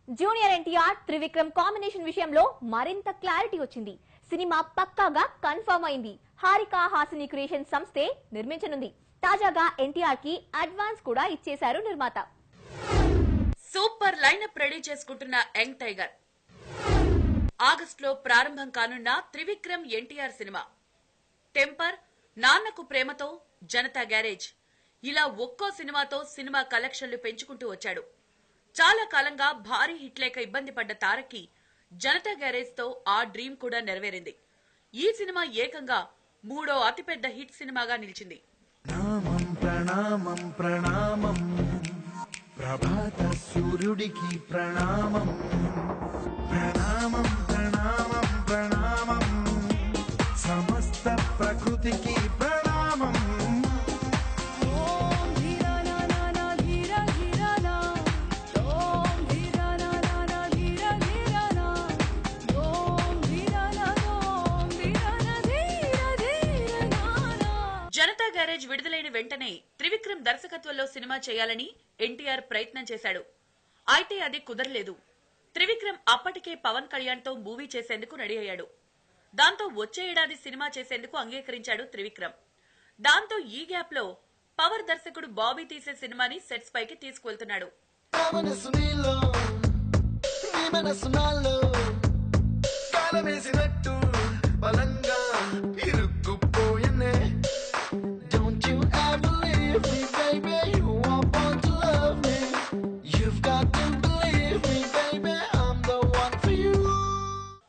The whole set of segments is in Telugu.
జూనియర్ ఎన్టీఆర్ త్రివిక్రమ్ కాంబినేషన్ విషయంలో మరింత క్లారిటీ వచ్చింది. సినిమా పక్కాగా కన్ఫర్మ్ అయింది. హారిక హాసిని క్రియేషన్ సంస్థే నిర్మించనుంది. తాజాగా ఎన్టీఆర్ కి అడ్వాన్స్ కూడా ఇచ్చేశారు నిర్మాత. సూపర్ లైనప్ రెడీ చేసుకుంటున్న యంగ్ టైగర్. ఆగస్టులో ప్రారంభం కానున్న Trivikram NTR cinema. Temper, Nannaku Prematho, Janata garage ఇలా ఒక్కో సినిమాతో సినిమా కలెక్షన్లు పెంచుకుంటూ వచ్చాడు. చాలా కాలంగా భారీ హిట్ లేక ఇబ్బంది పడ్డ తారక్కి జనతా గ్యారేజ్ తో ఆ డ్రీమ్ కూడా నెరవేరింది. ఈ సినిమా ఏకంగా 3వ అతిపెద్ద హిట్ సినిమాగా నిలిచింది. ప్రణామం ప్రణామం ప్రభాత సూర్యుడికి ప్రణామం ప్రణామం ప్రణామం ప్రణామం సమస్త ప్రకృతికి ప్రణామం. జనతా గ్యారేజ్ విడుదలైన వెంటనే త్రివిక్రమ్ దర్శకత్వంలో సినిమా చేయాలని ఎన్టీఆర్ ప్రయత్నం చేశాడు. అయితే అది కుదరలేదు. త్రివిక్రమ్ అప్పటికే పవన్ కళ్యాణ్ తో మూవీ చేసేందుకు రెడీ అయ్యాడు. దాంతో వచ్చే ఏడాది సినిమా చేసేందుకు అంగీకరించాడు త్రివిక్రమ్. దాంతో ఈ గ్యాప్ లో పవర్ దర్శకుడు బాబీ తీసే సినిమాని సెట్స్ పైకి తీసుకువెళ్తున్నాడు.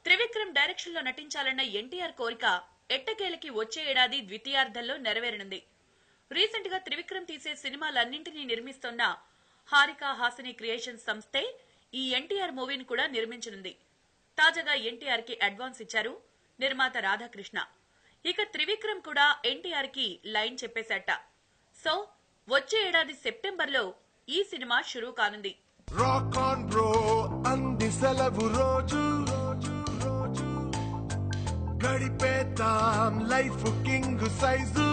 త్రివిక్రమ్ డైరెక్షన్ లో నటించాలన్న ఎన్టీఆర్ కోరిక ఎట్టకేలకి వచ్చే ఏడాది ద్వితీయార్థంలో నెరవేరనుంది. రీసెంట్ గా త్రివిక్రమ్ తీసే సినిమాలన్నింటినీ నిర్మిస్తున్న హారిక హాసిని క్రియేషన్ సంస్థే ఈ ఎన్టీఆర్ మూవీని కూడా నిర్మించనుంది. తాజాగా ఎన్టీఆర్ కి అడ్వాన్స్ ఇచ్చారు నిర్మాత రాధాకృష్ణ. ఇక త్రివిక్రమ్ కూడా ఎన్టీఆర్ కి లైన్ చెప్పేశాట. సో వచ్చే ఏడాది సెప్టెంబర్ లో ఈ సినిమా షురూ కానుంది. రాక్ ఆన్ బ్రో అంది సెలవు రోజు గడిపేతాం లైఫ్ కింగ్ సైజు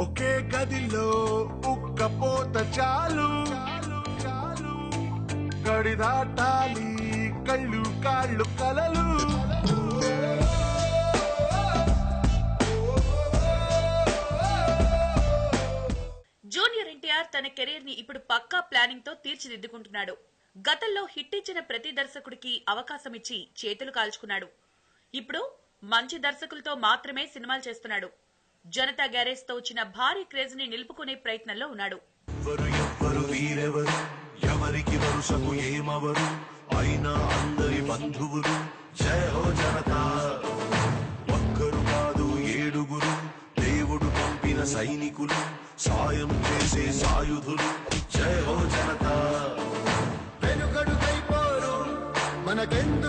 ఒకే గదిలో ఉక్కపోత చాలు గడి దాటాలి కళ్ళు కాళ్ళు కలలు. జూనియర్ ఎన్టీఆర్ తన కెరీర్ ని ఇప్పుడు పక్కా ప్లానింగ్ తో తీర్చిదిద్దుకుంటున్నాడు. గతంలో హిట్ ఇచ్చిన ప్రతి దర్శకుడికి అవకాశం ఇచ్చి చేతులు కాల్చుకున్నాడు. ఇప్పుడు మంచి దర్శకులతో మాత్రమే సినిమాలు చేస్తున్నాడు. జనతా గ్యారేజ్ తో వచ్చిన భారీ క్రేజ్ ని నిలుపుకునే ప్రయత్నంలో ఉన్నాడు. ఎవరికి వరుసకు ఏమవరు అయినా అందరి బంధువులు జయ హో జనతా. ఒక్కరు కాదు 7గురు దేవుడు పంపిన సైనికులు సాయం చేసే సాయుధులు జయ హో జనతా. వెనుకడుకైపోరు మనకెంత